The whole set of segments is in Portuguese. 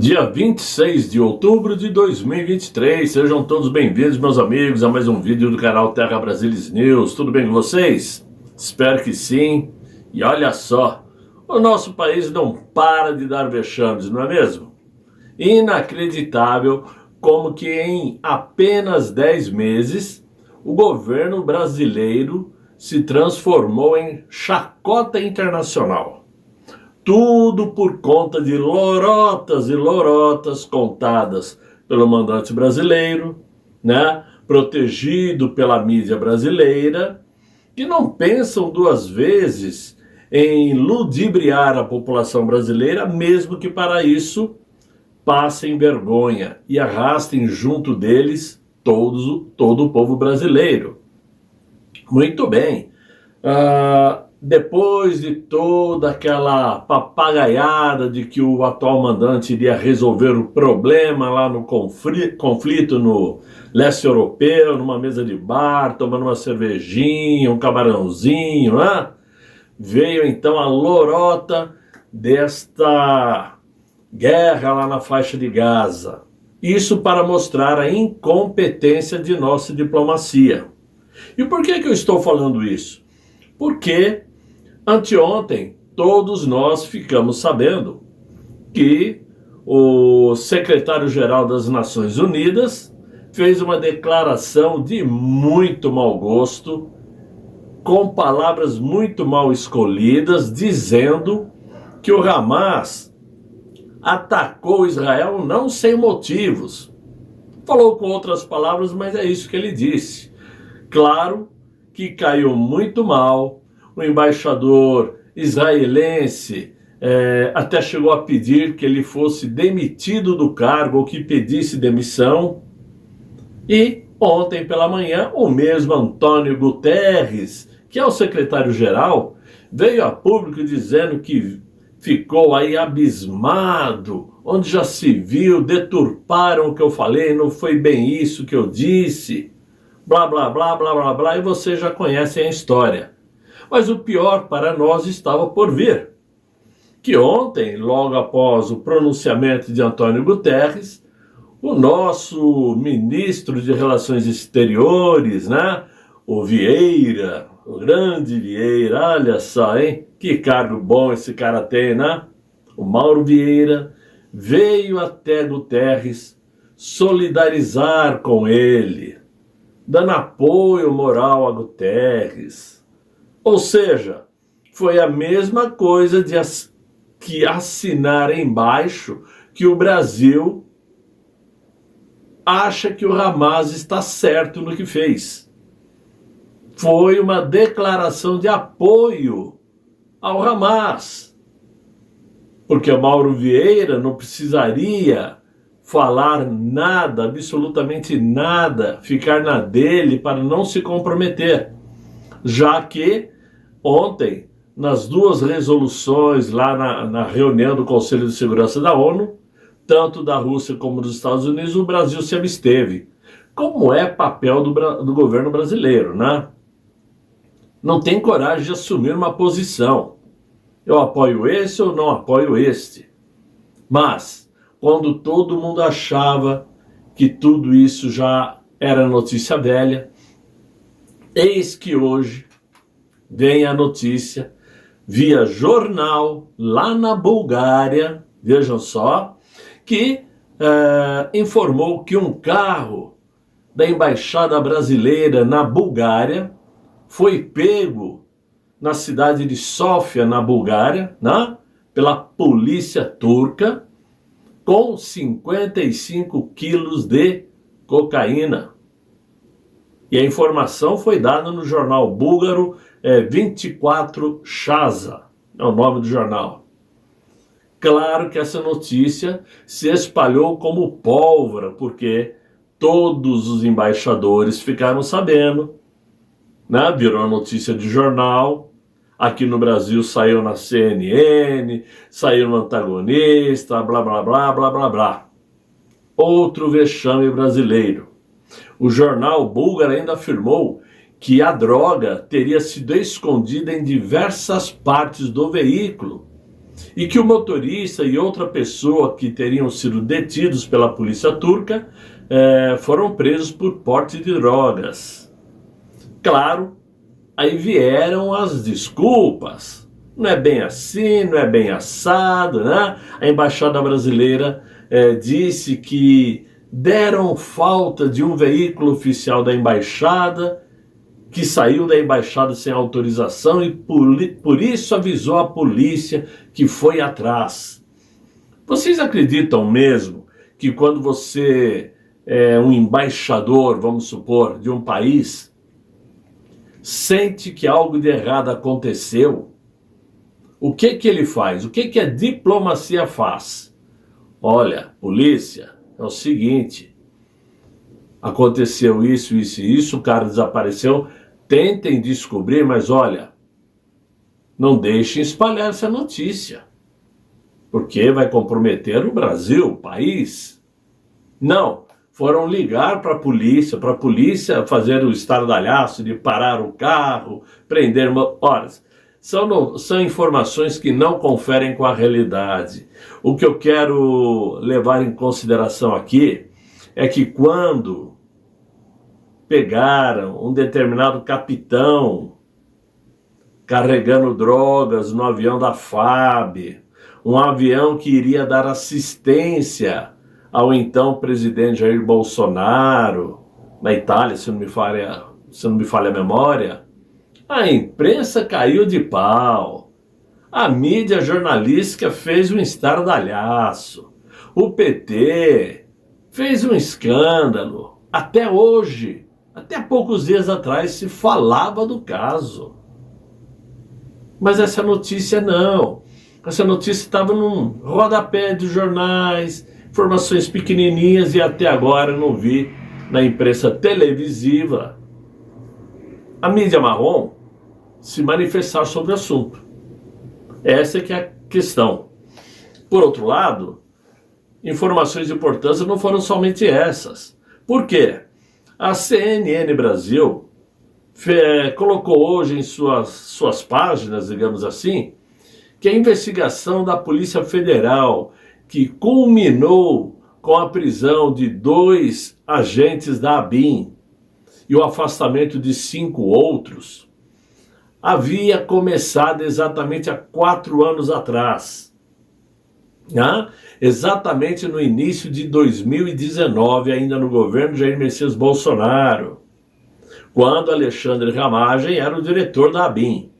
Dia 26 de outubro de 2023, sejam todos bem-vindos, meus amigos, a mais um vídeo do canal Terra Brasilis News. Tudo bem com vocês? Espero que sim. E olha só, o nosso país não para de dar vexames, não é mesmo? Inacreditável como que em apenas 10 meses o governo brasileiro se transformou em chacota internacional. Tudo por conta de lorotas e lorotas contadas pelo mandante brasileiro, né? Protegido pela mídia brasileira, que não pensam duas vezes em ludibriar a população brasileira, mesmo que para isso passem vergonha e arrastem junto deles todo o povo brasileiro. Muito bem. Depois de toda aquela papagaiada de que o atual mandante iria resolver o problema lá no conflito no leste europeu, numa mesa de bar, tomando uma cervejinha, um camarãozinho, né? Veio então a lorota desta guerra lá na faixa de Gaza. Isso para mostrar a incompetência de nossa diplomacia. E por que eu estou falando isso? Porque anteontem todos nós ficamos sabendo que o secretário-geral das Nações Unidas fez uma declaração de muito mau gosto, com palavras muito mal escolhidas, dizendo que o Hamas atacou Israel não sem motivos. Falou com outras palavras, mas é isso que ele disse. Claro que caiu muito mal. O embaixador israelense até chegou a pedir que ele fosse demitido do cargo, ou que pedisse demissão. E ontem pela manhã, o mesmo Antônio Guterres, que é o secretário-geral, veio a público dizendo que ficou aí abismado, onde já se viu, deturparam o que eu falei, não foi bem isso que eu disse, blá, blá, blá, blá, blá, blá, e vocês já conhecem a história. Mas o pior para nós estava por vir. Que ontem, logo após o pronunciamento de Antônio Guterres, o nosso ministro de Relações Exteriores, né, o Vieira, o grande Vieira, olha só, hein? Que cargo bom esse cara tem, né? O Mauro Vieira veio até Guterres solidarizar com ele, dando apoio moral a Guterres. Ou seja, foi a mesma coisa que assinar embaixo que o Brasil acha que o Hamas está certo no que fez. Foi uma declaração de apoio ao Hamas. Porque o Mauro Vieira não precisaria falar nada, absolutamente nada, ficar na dele para não se comprometer. Já que ontem, nas duas resoluções lá na reunião do Conselho de Segurança da ONU, tanto da Rússia como dos Estados Unidos, o Brasil se absteve. Como é papel do governo brasileiro, né? Não tem coragem de assumir uma posição. Eu apoio esse ou não apoio este. Mas, quando todo mundo achava que tudo isso já era notícia velha, eis que hoje vem a notícia via jornal lá na Bulgária, vejam só, que informou que um carro da embaixada brasileira na Bulgária foi pego na cidade de Sófia, na Bulgária, né, pela polícia turca, com 55 quilos de cocaína. E a informação foi dada no jornal búlgaro 24 Chaza, é o nome do jornal. Claro que essa notícia se espalhou como pólvora, porque todos os embaixadores ficaram sabendo, né? Virou notícia de jornal. Aqui no Brasil saiu na CNN, saiu no Antagonista, blá, blá, blá, blá, blá, blá. Outro vexame brasileiro. O jornal búlgaro ainda afirmou que a droga teria sido escondida em diversas partes do veículo e que o motorista e outra pessoa que teriam sido detidos pela polícia turca foram presos por porte de drogas. Claro, aí vieram as desculpas. Não é bem assim, não é bem assado, né? A embaixada brasileira disse que deram falta de um veículo oficial da embaixada, que saiu da embaixada sem autorização e por isso avisou a polícia que foi atrás. Vocês acreditam mesmo que quando você é um embaixador, vamos supor, de um país, sente que algo de errado aconteceu, o que ele faz? O que a diplomacia faz? Olha, polícia, é o seguinte, aconteceu isso, isso e isso, o cara desapareceu, tentem descobrir, mas olha, não deixem espalhar essa notícia, porque vai comprometer o Brasil, o país. Não, foram ligar para a polícia fazer o estardalhaço de parar o carro, prender... Ora, são informações que não conferem com a realidade. O que eu quero levar em consideração aqui é que quando pegaram um determinado capitão carregando drogas no avião da FAB, um avião que iria dar assistência ao então presidente Jair Bolsonaro, na Itália, se não me falha a memória, a imprensa caiu de pau, a mídia jornalística fez um estardalhaço, o PT fez um escândalo. Até hoje, até poucos dias atrás, se falava do caso. Mas essa notícia não. Essa notícia estava num rodapé de jornais, informações pequenininhas, e até agora eu não vi na imprensa televisiva a mídia marrom se manifestar sobre o assunto. Essa é que é a questão. Por outro lado, informações de importância não foram somente essas. Por quê? A CNN Brasil colocou hoje em suas páginas, digamos assim, que a investigação da Polícia Federal, que culminou com a prisão de 2 agentes da ABIN e o afastamento de 5 outros, havia começado exatamente há 4 anos atrás, né? Exatamente no início de 2019, ainda no governo Jair Messias Bolsonaro, quando Alexandre Ramagem era o diretor da ABIN.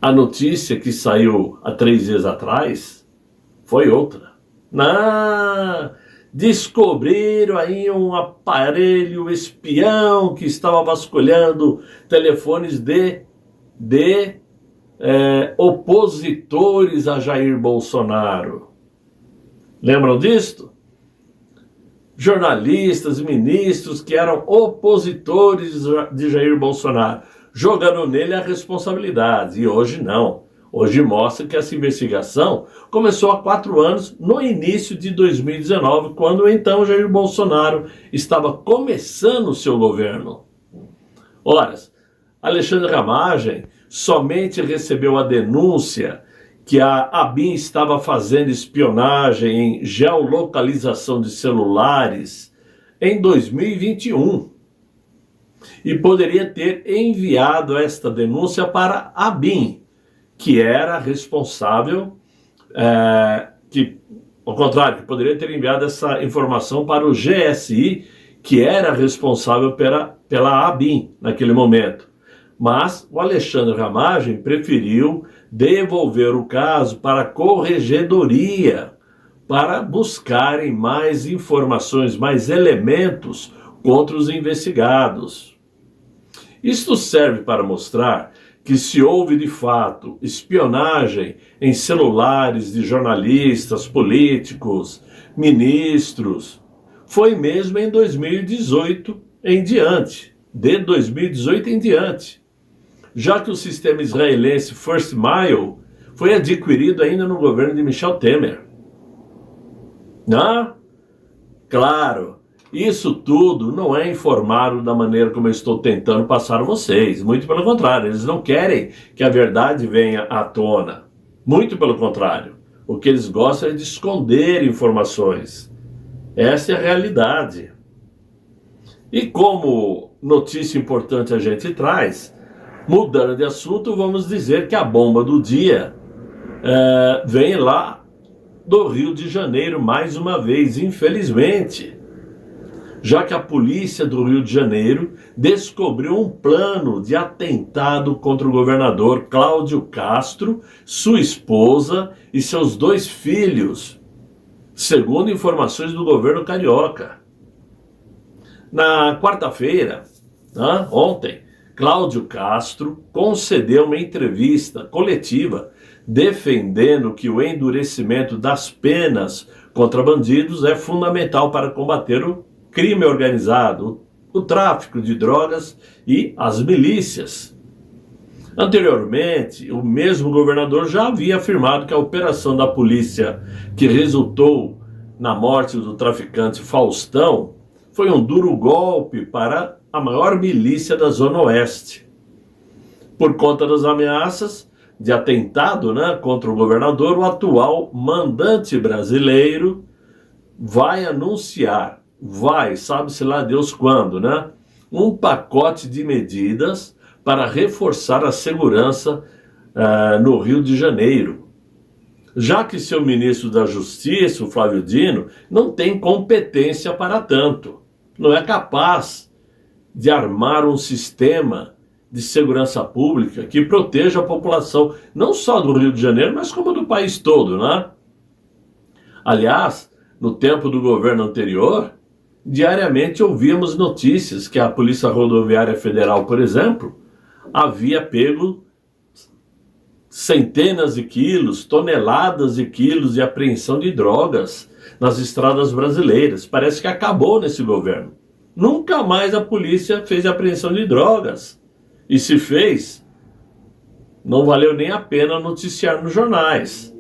A notícia que saiu há 3 dias atrás foi outra. Descobriram aí um aparelho espião que estava vasculhando telefones de opositores a Jair Bolsonaro. Lembram disto? Jornalistas, ministros que eram opositores de Jair Bolsonaro, jogando nele a responsabilidade. E hoje não. Hoje mostra que essa investigação começou há 4 anos, no início de 2019, quando então Jair Bolsonaro estava começando o seu governo. Ora, Alexandre Ramagem somente recebeu a denúncia que a ABIN estava fazendo espionagem em geolocalização de celulares em 2021 e poderia ter enviado esta denúncia para a ABIN, que era responsável, ao contrário, que poderia ter enviado essa informação para o GSI, que era responsável pela ABIN naquele momento. Mas o Alexandre Ramagem preferiu devolver o caso para a Corregedoria, para buscarem mais informações, mais elementos contra os investigados. Isto serve para mostrar que se houve de fato espionagem em celulares de jornalistas, políticos, ministros, foi mesmo em 2018 em diante, de 2018 em diante, já que o sistema israelense First Mile foi adquirido ainda no governo de Michel Temer. Claro, isso tudo não é informado da maneira como eu estou tentando passar a vocês, muito pelo contrário, eles não querem que a verdade venha à tona. Muito pelo contrário. O que eles gostam é de esconder informações. Essa é a realidade. E como notícia importante a gente traz, mudando de assunto, vamos dizer que a bomba do dia vem lá do Rio de Janeiro mais uma vez, infelizmente. Já que a polícia do Rio de Janeiro descobriu um plano de atentado contra o governador Cláudio Castro, sua esposa e seus 2 filhos, segundo informações do governo carioca. Na quarta-feira, ontem, Cláudio Castro concedeu uma entrevista coletiva defendendo que o endurecimento das penas contra bandidos é fundamental para combater o crime organizado, o tráfico de drogas e as milícias. Anteriormente, o mesmo governador já havia afirmado que a operação da polícia que resultou na morte do traficante Faustão foi um duro golpe para a maior milícia da Zona Oeste. Por conta das ameaças de atentado contra o governador, o atual mandante brasileiro vai anunciar, sabe-se lá Deus quando, um pacote de medidas para reforçar a segurança no Rio de Janeiro. Já que seu ministro da Justiça, o Flávio Dino, não tem competência para tanto, não é capaz de armar um sistema de segurança pública que proteja a população, não só do Rio de Janeiro, mas como do país todo, Aliás, no tempo do governo anterior, diariamente ouvíamos notícias que a Polícia Rodoviária Federal, por exemplo, havia pego centenas de quilos, toneladas de quilos de apreensão de drogas nas estradas brasileiras. Parece que acabou nesse governo. Nunca mais a polícia fez apreensão de drogas. E se fez, não valeu nem a pena noticiar nos jornais.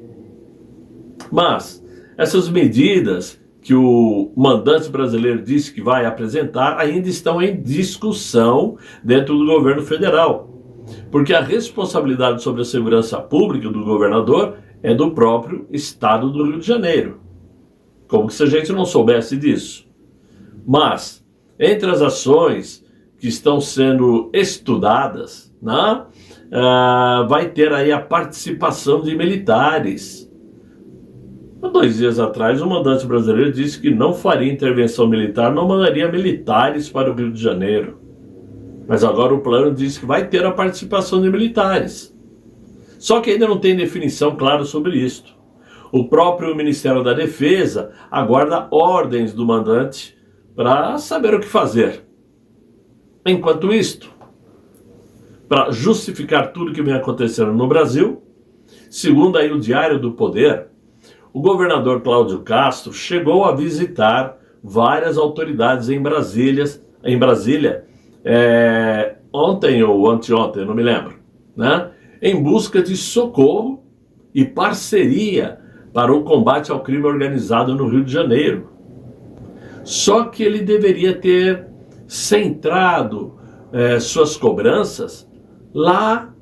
Mas essas medidas que o mandante brasileiro disse que vai apresentar ainda estão em discussão dentro do governo federal. Porque a responsabilidade sobre a segurança pública do governador é do próprio estado do Rio de Janeiro. Como se a gente não soubesse disso. Mas, entre as ações que estão sendo estudadas, vai ter aí a participação de militares. Há 2 dias atrás, o mandante brasileiro disse que não faria intervenção militar, não mandaria militares para o Rio de Janeiro. Mas agora o plano diz que vai ter a participação de militares. Só que ainda não tem definição clara sobre isto. O próprio Ministério da Defesa aguarda ordens do mandante para saber o que fazer. Enquanto isto, para justificar tudo que vem acontecendo no Brasil, segundo aí o Diário do Poder, o governador Cláudio Castro chegou a visitar várias autoridades em Brasília, ontem ou anteontem, não me lembro, em busca de socorro e parceria para o combate ao crime organizado no Rio de Janeiro. Só que ele deveria ter centrado suas cobranças lá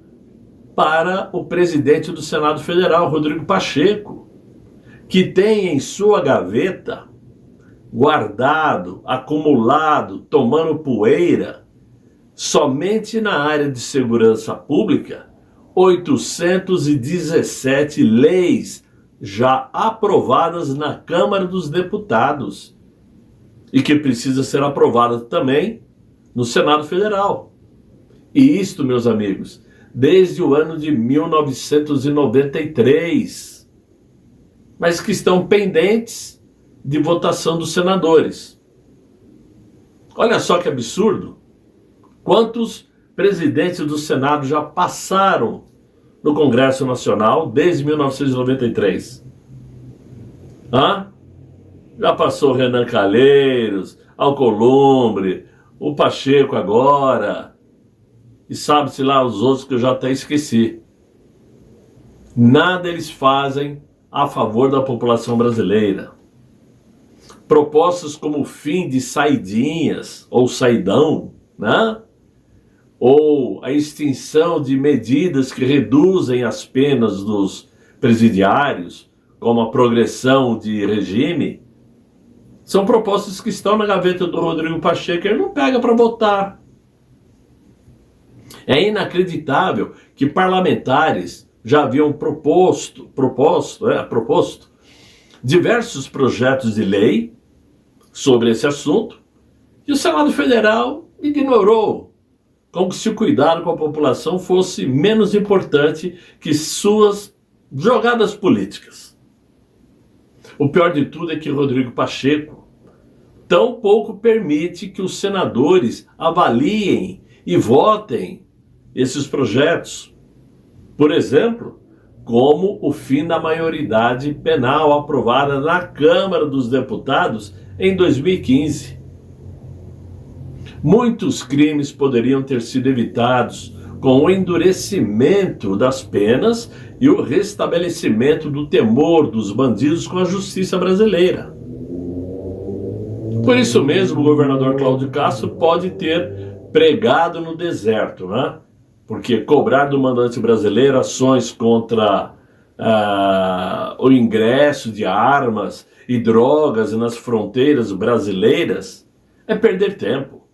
para o presidente do Senado Federal, Rodrigo Pacheco, que tem em sua gaveta, guardado, acumulado, tomando poeira, somente na área de segurança pública, 817 leis já aprovadas na Câmara dos Deputados e que precisa ser aprovada também no Senado Federal. E isto, meus amigos, desde o ano de 1993, mas que estão pendentes de votação dos senadores. Olha só que absurdo. Quantos presidentes do Senado já passaram no Congresso Nacional desde 1993? Já passou Renan Calheiros, Alcolumbre, o Pacheco agora, e sabe-se lá os outros que eu já até esqueci. Nada eles fazem a favor da população brasileira. Propostas como o fim de saidinhas ou saidão, ou a extinção de medidas que reduzem as penas dos presidiários, como a progressão de regime, são propostas que estão na gaveta do Rodrigo Pacheco e ele não pega para votar. É inacreditável que parlamentares já haviam proposto diversos projetos de lei sobre esse assunto e o Senado Federal ignorou, como se o cuidado com a população fosse menos importante que suas jogadas políticas. O pior de tudo é que Rodrigo Pacheco tampouco permite que os senadores avaliem e votem esses projetos. Por exemplo, como o fim da maioridade penal aprovada na Câmara dos Deputados em 2015. Muitos crimes poderiam ter sido evitados com o endurecimento das penas e o restabelecimento do temor dos bandidos com a justiça brasileira. Por isso mesmo, o governador Cláudio Castro pode ter pregado no deserto, né? Porque cobrar do mandante brasileiro ações contra o ingresso de armas e drogas nas fronteiras brasileiras é perder tempo.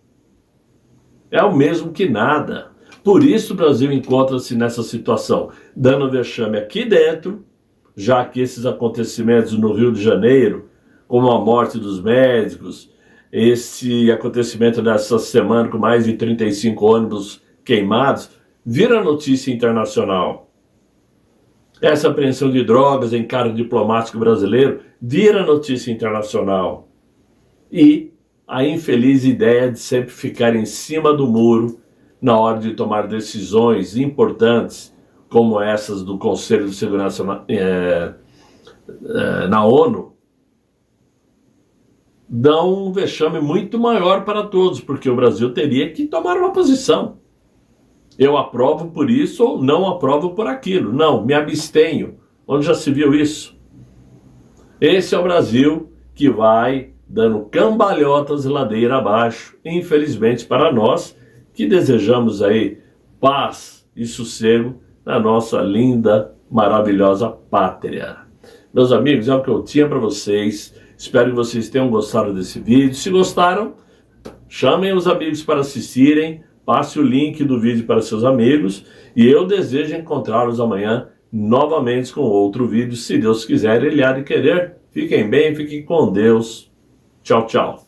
É o mesmo que nada. Por isso o Brasil encontra-se nessa situação, dando vexame aqui dentro, já que esses acontecimentos no Rio de Janeiro, como a morte dos médicos, esse acontecimento dessa semana com mais de 35 ônibus queimados, vira notícia internacional. Essa apreensão de drogas em cargo diplomático brasileiro vira notícia internacional. E a infeliz ideia de sempre ficar em cima do muro na hora de tomar decisões importantes, como essas do Conselho de Segurança na ONU, dão um vexame muito maior para todos, porque o Brasil teria que tomar uma posição. Eu aprovo por isso ou não aprovo por aquilo. Não, me abstenho. Onde já se viu isso? Esse é o Brasil que vai dando cambalhotas ladeira abaixo, infelizmente para nós que desejamos aí paz e sossego na nossa linda, maravilhosa pátria. Meus amigos, é o que eu tinha para vocês. Espero que vocês tenham gostado desse vídeo. Se gostaram, chamem os amigos para assistirem. Passe o link do vídeo para seus amigos e eu desejo encontrá-los amanhã novamente com outro vídeo, se Deus quiser, Ele há de querer. Fiquem bem, fiquem com Deus. Tchau, tchau.